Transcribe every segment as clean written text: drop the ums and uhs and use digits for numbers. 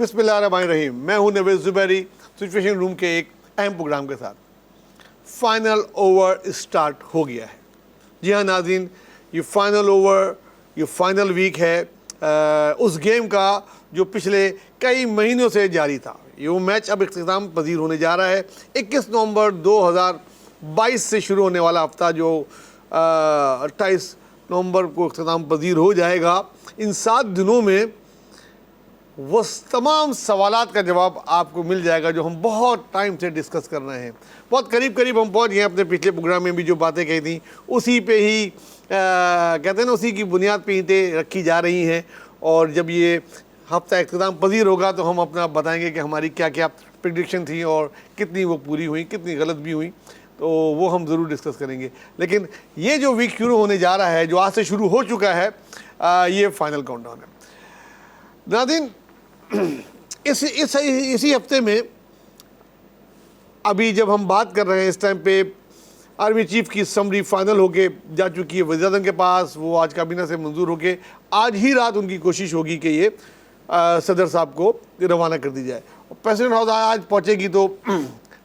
बिस्मिल्लाहिर्रहमानिर्रहीम। मैं हूं नवेद ज़ुबैरी, सिचुएशन रूम के एक अहम प्रोग्राम के साथ। फाइनल ओवर स्टार्ट हो गया है। जी हाँ नाज़रीन, ये फाइनल ओवर, ये फाइनल वीक है उस गेम का जो पिछले कई महीनों से जारी था। ये वो मैच अब इख्तिताम पजीर होने जा रहा है। 21 नवंबर 2022 से शुरू होने वाला हफ्ता जो 28 नवंबर को इख्तिताम पजीर हो जाएगा। इन 7 दिनों में वो तमाम सवालात का जवाब आपको मिल जाएगा जो हम बहुत टाइम से डिस्कस कर रहे हैं। बहुत करीब करीब हम पहुंच गए। अपने पिछले प्रोग्राम में भी जो बातें कही थी उसी पे ही कहते हैं ना, उसी की बुनियाद पे ईंटें रखी जा रही हैं। और जब ये हफ्ता इख्तिताम पजीर होगा तो हम अपना बताएंगे कि हमारी क्या क्या प्रेडिक्शन थी और कितनी वो पूरी हुई, कितनी गलत भी हुई, तो वो हम ज़रूर डिस्कस करेंगे। लेकिन ये जो वीक शुरू होने जा रहा है, जो आज से शुरू हो चुका है, ये फाइनल काउंटडाउन है नाज़रीन। इसी हफ्ते में अभी जब हम बात कर रहे हैं, इस टाइम पे आर्मी चीफ की समरी फाइनल होके जा चुकी है वज़ीर-ए-आज़म के पास। वो आज काबीना से मंजूर होके आज ही रात उनकी कोशिश होगी कि ये सदर साहब को रवाना कर दी जाए। और प्रेसिडेंट हाउस आज पहुंचेगी तो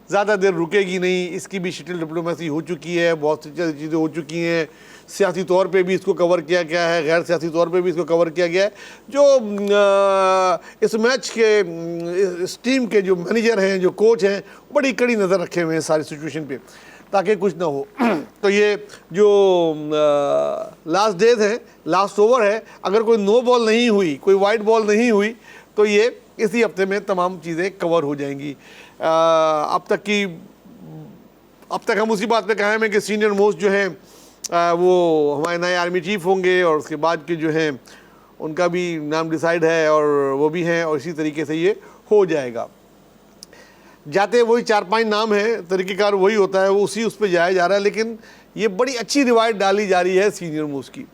ज़्यादा देर रुकेगी नहीं। इसकी भी शटल डिप्लोमेसी हो चुकी है, बहुत सी चीज़ें हो चुकी हैं। सियासी तौर पे भी इसको कवर किया गया है, गैर सियासी तौर पे भी इसको कवर किया गया है। जो इस मैच के इस टीम के जो मैनेजर हैं, जो कोच हैं, बड़ी कड़ी नज़र रखे हुए हैं सारी सिचुएशन पे, ताकि कुछ ना हो। तो ये जो लास्ट डेज हैं, लास्ट ओवर है, अगर कोई नो बॉल नहीं हुई, कोई वाइड बॉल नहीं हुई, तो ये इसी हफ्ते में तमाम चीज़ें कवर हो जाएंगी। अब तक हम उसी बात पे कायम है कि सीनियर मोस्ट जो हैं वो हमारे नए आर्मी चीफ होंगे, और उसके बाद के जो हैं उनका भी नाम डिसाइड है और वो भी हैं, और इसी तरीके से ये हो जाएगा। जाते वही 4-5 नाम हैं, तरीक़ेकार वही होता है, वो उस पर जाया जा रहा है। लेकिन ये बड़ी अच्छी रिवायत डाली जा रही है सीनियर मोस्ट की।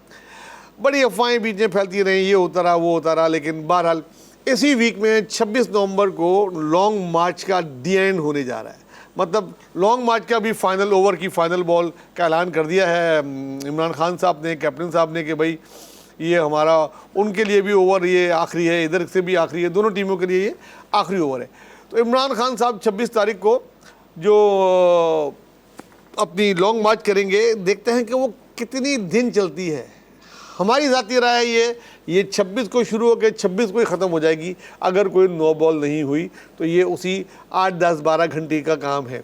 बड़ी अफवाहें बीच में फैलती रही, ये होता रहा, वो होता रहा, लेकिन बहरहाल इसी वीक में 26 नवंबर को लॉन्ग मार्च का डी एंड होने जा रहा है। मतलब लॉन्ग मार्च का भी फाइनल ओवर की फाइनल बॉल का ऐलान कर दिया है इमरान खान साहब ने, कैप्टन साहब ने, कि भाई ये हमारा, उनके लिए भी ओवर ये आखिरी है, इधर से भी आखिरी है, दोनों टीमों के लिए ये आखिरी ओवर है। तो इमरान खान साहब 26 तारीख को जो अपनी लॉन्ग मार्च करेंगे, देखते हैं कि वो कितनी दिन चलती है। हमारी ज़ाती राय है ये 26 को शुरू होकर 26 को ही ख़त्म हो जाएगी। अगर कोई नो बॉल नहीं हुई तो ये उसी 8, 10, 12 घंटे का काम है।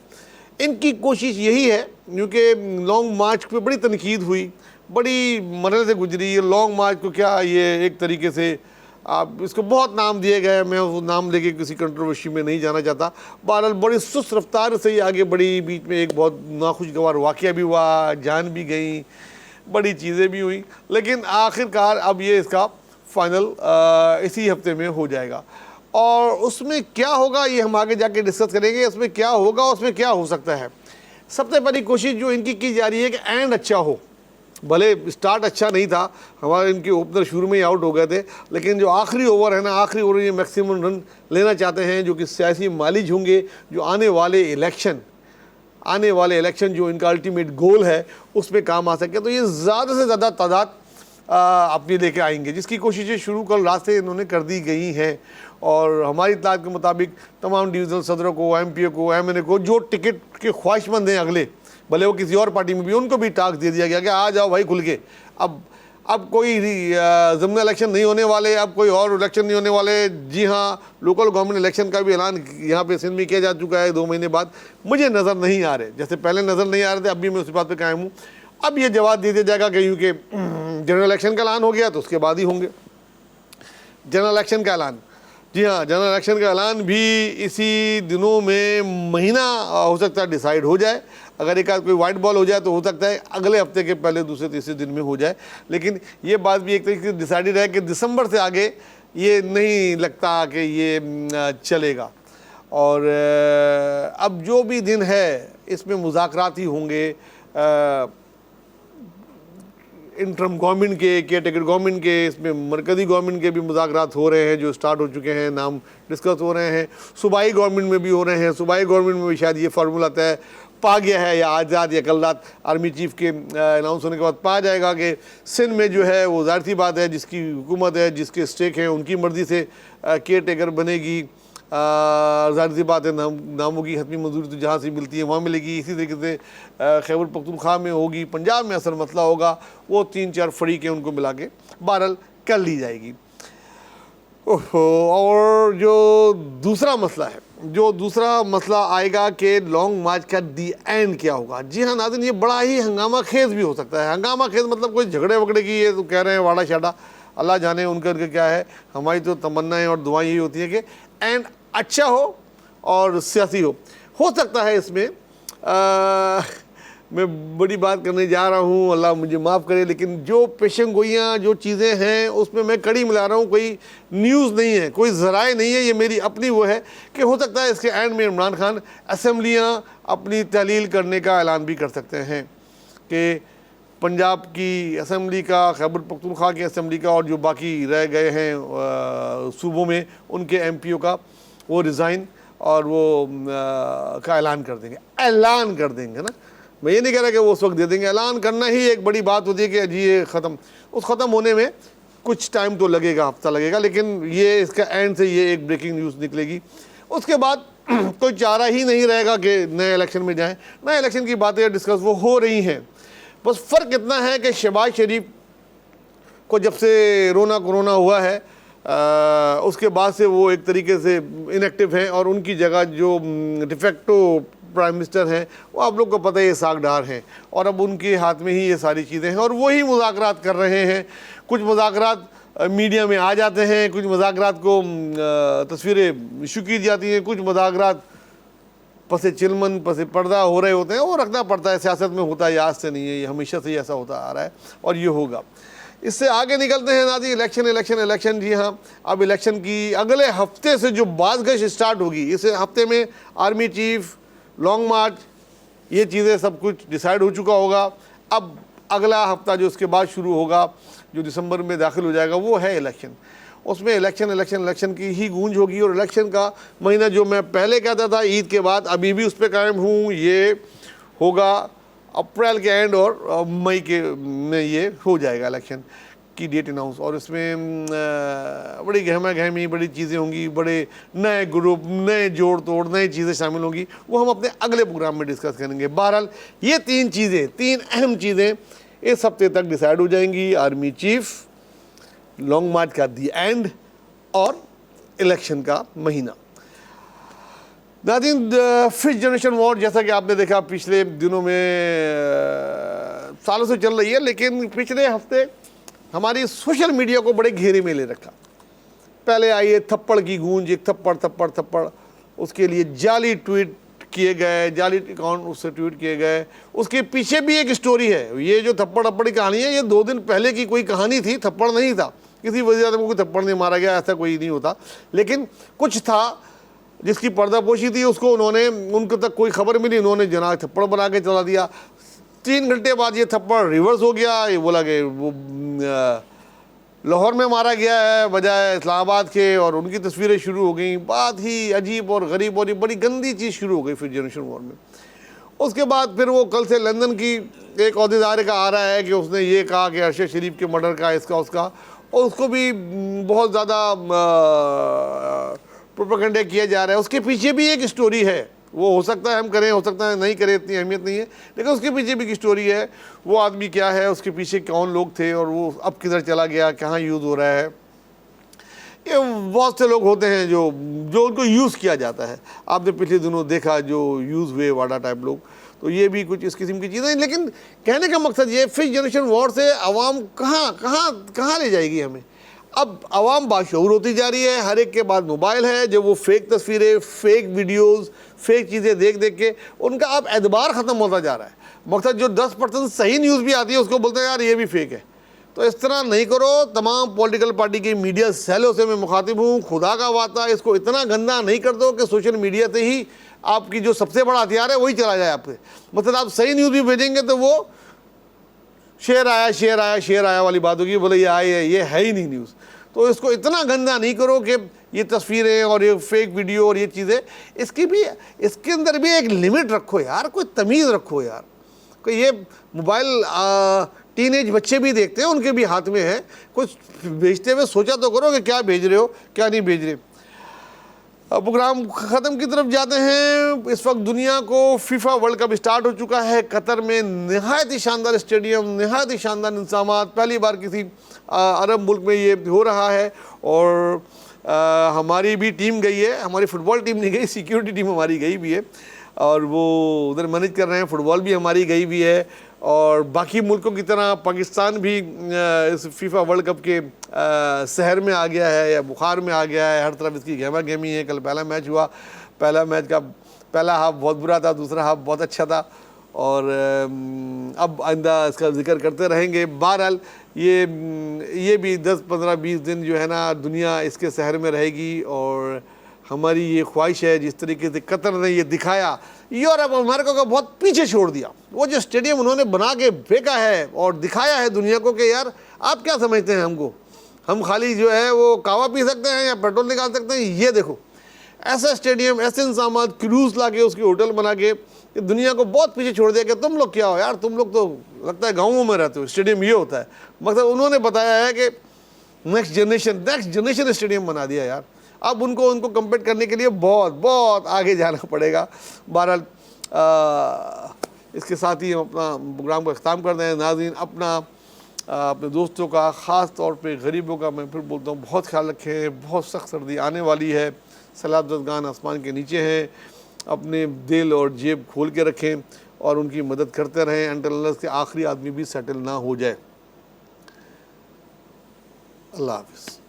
इनकी कोशिश यही है, क्योंकि लॉन्ग मार्च पे बड़ी तनकीद हुई, बड़ी मरहले से गुजरी। ये लॉन्ग मार्च को क्या, ये एक तरीके से आप इसको बहुत नाम दिए गए, मैं उस नाम लेके किसी कंट्रोवर्सी में नहीं जाना चाहता। बहरहाल बड़ी सुस्त रफ्तार से ही आगे बढ़ी। बीच में एक बहुत नाखुशगवार वाक़या भी हुआ, जान भी गई, बड़ी चीज़ें भी हुई, लेकिन आखिरकार अब ये इसका फाइनल इसी हफ्ते में हो जाएगा। और उसमें क्या होगा ये हम आगे जाके डिस्कस करेंगे। उसमें क्या होगा, उसमें क्या हो सकता है। सबसे बड़ी कोशिश जो इनकी की जा रही है कि एंड अच्छा हो। भले स्टार्ट अच्छा नहीं था, हमारे इनके ओपनर शुरू में ही आउट हो गए थे, लेकिन जो आखिरी ओवर है ना, आखिरी ओवर ये मैक्सिमम रन लेना चाहते हैं, जो कि सियासी मालिज होंगे, जो आने वाले इलेक्शन जो इनका अल्टीमेट गोल है उस पर काम आ सके। तो ये ज़्यादा से ज़्यादा तादाद अपनी लेके आएंगे, जिसकी कोशिशें शुरू कल रात से इन्होंने कर दी गई हैं। और हमारी इत्तलात के मुताबिक तमाम डिवीज़नल सदरों को, MP को, MNA को, जो टिकट के ख्वाहिशमंद हैं अगले, भले वो किसी और पार्टी में भी, उनको भी टास्क दे दिया गया कि आ जाओ भाई खुल के। अब कोई ज़िमनी इलेक्शन नहीं होने वाले, अब कोई और इलेक्शन नहीं होने वाले। जी हाँ, लोकल गवर्नमेंट इलेक्शन का भी ऐलान यहाँ पे सिंध में किया जा चुका है 2 महीने बाद। मुझे नज़र नहीं आ रहे, जैसे पहले नज़र नहीं आ रहे थे, अब भी मैं उसी बात पे कायम हूँ। अब ये जवाब दे दिया जाएगा कि क्योंकि जनरल इलेक्शन का ऐलान हो गया तो उसके बाद ही होंगे जनरल इलेक्शन का ऐलान। जी हाँ, जनरल इलेक्शन का ऐलान भी इसी दिनों में महीना हो सकता है डिसाइड हो जाए। अगर एक आध कोई वाइट बॉल हो जाए तो हो सकता है अगले हफ्ते के पहले, दूसरे, तीसरे दिन में हो जाए। लेकिन ये बात भी एक तरीके से डिसाइडेड है कि दिसंबर से आगे ये नहीं लगता कि ये चलेगा। और अब जो भी दिन है इसमें मुज़ाकरात ही होंगे। इंटरम गवर्नमेंट के, केयर टेकर गवर्नमेंट के, इसमें मरकज़ी गवर्नमेंट के भी मुज़ाकरात हो रहे हैं जो स्टार्ट हो चुके हैं, नाम डिस्कस हो रहे हैं। सूबाई गवर्नमेंट में भी हो रहे हैं। सूबाई गवर्नमेंट में भी शायद ये फार्मूला आता है पा गया है, या आज रात या कल रात आर्मी चीफ के अनाउंस होने के बाद पा जाएगा कि सिंध में जो है वो ज़ाहिर सी बात है जिसकी हुकूमत है, जिसके स्टेक हैं, उनकी मर्ज़ी से केयर टेकर बनेगी। ज़ाहिर सी बात है नामों की हतमी मंजूरी तो जहाँ से मिलती है वहाँ मिलेगी। इसी तरीके से खैबर पख्तूनख्वा में होगी, पंजाब में असल मसला होगा, वो 3-4 फरीक हैं उनको मिला के बहरहाल कर ली जाएगी। और जो दूसरा मसला है, जो दूसरा मसला आएगा कि लॉन्ग मार्च का दी एंड क्या होगा। जी हाँ नाज़रीन, ये बड़ा ही हंगामा खेज भी हो सकता है। हंगामा खेज मतलब कोई झगड़े वगड़े की ये तो कह रहे हैं वाड़ा शाड़ा, अल्लाह जाने उनका क्या है। हमारी तो तमन्नाएं और दुआएं यही होती है कि एंड अच्छा हो और सियासी हो सकता है इसमें। मैं बड़ी बात करने जा रहा हूँ, अल्लाह मुझे माफ़ करे, लेकिन जो पेशन गोइयाँ जो चीज़ें हैं उसमें मैं कड़ी मिला रहा हूँ, कोई न्यूज़ नहीं है, कोई ज़राए नहीं है, ये मेरी अपनी वो है कि हो सकता है इसके एंड में इमरान खान असम्बलियाँ अपनी तहलील करने का ऐलान भी कर सकते हैं कि पंजाब की असम्बली का, खैबर पख्तूनख्वा की असम्बली का और जो बाकी रह गए हैं सूबों में उनके एमपीओ का वो रिज़ाइन और वो का ऐलान कर देंगे ना। मैं ये नहीं कह रहा कि वो उस वक्त दे देंगे, ऐलान करना ही एक बड़ी बात होती है कि जी ये ख़त्म, उस ख़त्म होने में कुछ टाइम तो लगेगा, हफ्ता लगेगा, लेकिन ये इसका एंड से ये एक ब्रेकिंग न्यूज़ निकलेगी। उसके बाद कोई चारा ही नहीं रहेगा कि नए इलेक्शन में जाएं। नए इलेक्शन की बातें डिस्कस वो हो रही हैं, बस फ़र्क इतना है कि शहबाज शरीफ को जब से कोरोना हुआ है उसके बाद से वो एक तरीके से इनएक्टिव हैं और उनकी जगह जो डिफेक्टो प्राइम मिनिस्टर हैं वो आप लोग को पता है ये सागडार हैं और अब उनके हाथ में ही ये सारी चीज़ें हैं और वही मुज़ाकरात कर रहे हैं। कुछ मुज़ाकरात मीडिया में आ जाते हैं, कुछ मुज़ाकरात को तस्वीरें इशू की जाती हैं, कुछ मुज़ाकरात पसे चिलमन पसे पर्दा हो रहे होते हैं, वो रखना पड़ता है, सियासत में होता है, आज से नहीं है, ये हमेशा से ऐसा होता आ रहा है और ये होगा। इससे आगे निकलते हैं नाज़रीन, इलेक्शन। जी हाँ, अब इलेक्शन की अगले हफ्ते से जो बाज़गश स्टार्ट होगी, इस हफ्ते में आर्मी चीफ, लॉन्ग मार्च, ये चीज़ें सब कुछ डिसाइड हो चुका होगा। अब अगला हफ्ता जो उसके बाद शुरू होगा, जो दिसंबर में दाखिल हो जाएगा, वो है इलेक्शन। उसमें इलेक्शन की ही गूंज होगी और इलेक्शन का महीना जो मैं पहले कहता था ईद के बाद, अभी भी उस पर कायम हूँ, ये होगा अप्रैल के एंड और मई के में ये हो जाएगा इलेक्शन की डेट अनाउंस। और इसमें बड़ी गहमा गहमी बड़ी चीज़ें होंगी, बड़े नए ग्रुप, नए जोड़ तोड़, नई चीज़ें शामिल होंगी, वो हम अपने अगले प्रोग्राम में डिस्कस करेंगे। बहरहाल ये तीन अहम चीज़ें इस हफ्ते तक डिसाइड हो जाएंगी, आर्मी चीफ, लॉन्ग मार्च का दी एंड और इलेक्शन का महीना। नाज़रीन, फिफ्थ जनरेशन वॉर जैसा कि आपने देखा पिछले दिनों में सालों से चल रही है, लेकिन पिछले हफ्ते हमारी सोशल मीडिया को बड़े घेरे में ले रखा। पहले आई है थप्पड़ की गूंज, एक थप्पड़, उसके लिए जाली ट्वीट किए गए, जाली अकाउंट उससे ट्वीट किए गए। उसके पीछे भी एक स्टोरी है। ये जो थप्पड़ की कहानी है, ये 2 दिन पहले की कोई कहानी थी, थप्पड़ नहीं था, किसी वजह से कोई थप्पड़ नहीं मारा गया, ऐसा कोई नहीं होता, लेकिन कुछ था जिसकी पर्दापोशी थी, उसको उनको तक कोई खबर मिली, उन्होंने जना थप्पड़ बना के चला दिया। 3 घंटे बाद ये थप्पड़ रिवर्स हो गया, ये बोला कि वो लाहौर में मारा गया है बजाय इस्लामाबाद के, और उनकी तस्वीरें शुरू हो गई। बात ही अजीब और गरीब और बड़ी गंदी चीज़ शुरू हो गई फिर जनरेशन वॉर में। उसके बाद फिर वो कल से लंदन की एक अहदेदार का आ रहा है कि उसने ये कहा कि अरशद शरीफ के मर्डर का, इसका उसका, और उसको भी बहुत ज़्यादा प्रोपेगेंडा किया जा रहा है। उसके पीछे भी एक स्टोरी है, वो हो सकता है हम करें, हो सकता है नहीं करें, इतनी अहमियत नहीं है, लेकिन उसके पीछे भी एक स्टोरी है। वो आदमी क्या है, उसके पीछे कौन लोग थे और वो अब किधर चला गया, कहाँ यूज़ हो रहा है। ये बहुत से लोग होते हैं जो उनको यूज़ किया जाता है। आपने पिछले दिनों देखा जो यूज़ हुए वाडा टाइप लोग, तो ये भी कुछ इस किस्म की चीज़ें। लेकिन कहने का मकसद ये, फिफ्थ जनरेशन वॉर से आवाम कहाँ ले जाएगी हमें। अब आवाम बाशऊर होती जा रही है, हर एक के पास मोबाइल है, जब वो फेक तस्वीरें, फेक वीडियोस, फेक चीज़ें देख के उनका अब एतबार ख़त्म होता जा रहा है। मकसद जो 10% सही न्यूज़ भी आती है उसको बोलते हैं यार ये भी फेक है। तो इस तरह नहीं करो। तमाम पॉलिटिकल पार्टी की मीडिया सेलों से मैं मुखातिब हूँ, खुदा का वास्ता इसको इतना गंदा नहीं कर दो कि सोशल मीडिया से ही आपकी जो सबसे बड़ा हथियार है वही चला जाए आपसे। मतलब आप सही न्यूज़ भी भेजेंगे तो वो शेयर आया वाली बात होगी, बोले ये है ही नहीं न्यूज़। तो इसको इतना गंदा नहीं करो कि ये तस्वीरें और ये फेक वीडियो और ये चीज़ें, इसके अंदर भी एक लिमिट रखो यार, कोई तमीज़ रखो यार। कोई ये मोबाइल टीनेज बच्चे भी देखते हैं, उनके भी हाथ में है, कुछ भेजते हुए सोचा तो करो कि क्या भेज रहे हो क्या नहीं भेज रहे। अब प्रोग्राम ख़त्म की तरफ जाते हैं। इस वक्त दुनिया को फीफा वर्ल्ड कप स्टार्ट हो चुका है कतर में। नहायत ही शानदार स्टेडियम, नहायत ही शानदार इंतजाम, पहली बार किसी अरब मुल्क में ये हो रहा है। और हमारी भी टीम गई है, हमारी फ़ुटबॉल टीम नहीं गई, सिक्योरिटी टीम हमारी गई भी है और वो उधर मैनेज कर रहे हैं। फ़ुटबॉल भी हमारी गई भी है और बाकी मुल्कों की तरह पाकिस्तान भी इस फीफा वर्ल्ड कप के शहर में आ गया है या बुखार में आ गया है। हर तरफ इसकी गहमा गहमी है। कल पहला मैच हुआ, पहला मैच का पहला हाफ बहुत बुरा था, दूसरा हाफ बहुत अच्छा था और अब आइंदा इसका जिक्र करते रहेंगे। बहरहाल ये भी 10, 15, 20 दिन जो है ना दुनिया इसके शहर में रहेगी और हमारी ये ख्वाहिश है जिस तरीके से कतर ने ये दिखाया, यूरोप अमेरिका को बहुत पीछे छोड़ दिया। वो जो स्टेडियम उन्होंने बना के फेंका है और दिखाया है दुनिया को कि यार आप क्या समझते हैं हमको, हम खाली जो है वो कावा पी सकते हैं या पेट्रोल निकाल सकते हैं। ये देखो ऐसा स्टेडियम, ऐसे इंतजाम, क्रूज ला के उसकी होटल बना के दुनिया को बहुत पीछे छोड़ दिया कि तुम लोग क्या हो यार, तुम लोग तो लगता है गाँवों में रहते हो, स्टेडियम ये होता है। मतलब उन्होंने बताया है कि नेक्स्ट जनरेशन स्टेडियम बना दिया यार। अब उनको कम्पीट करने के लिए बहुत बहुत आगे जाना पड़ेगा। बहरहाल इसके साथ ही हम अपना प्रोग्राम को ख़त्म कर दें। नाज़रीन अपने दोस्तों का, ख़ास तौर पे गरीबों का मैं फिर बोलता हूँ बहुत ख्याल रखें। बहुत सख्त सर्दी आने वाली है, सैलाब ज़दगान आसमान के नीचे हैं। अपने दिल और जेब खोल के रखें और उनकी मदद करते रहें अनटिल के आखिरी आदमी भी सेटल ना हो जाए। अल्लाह हाफ़िज़।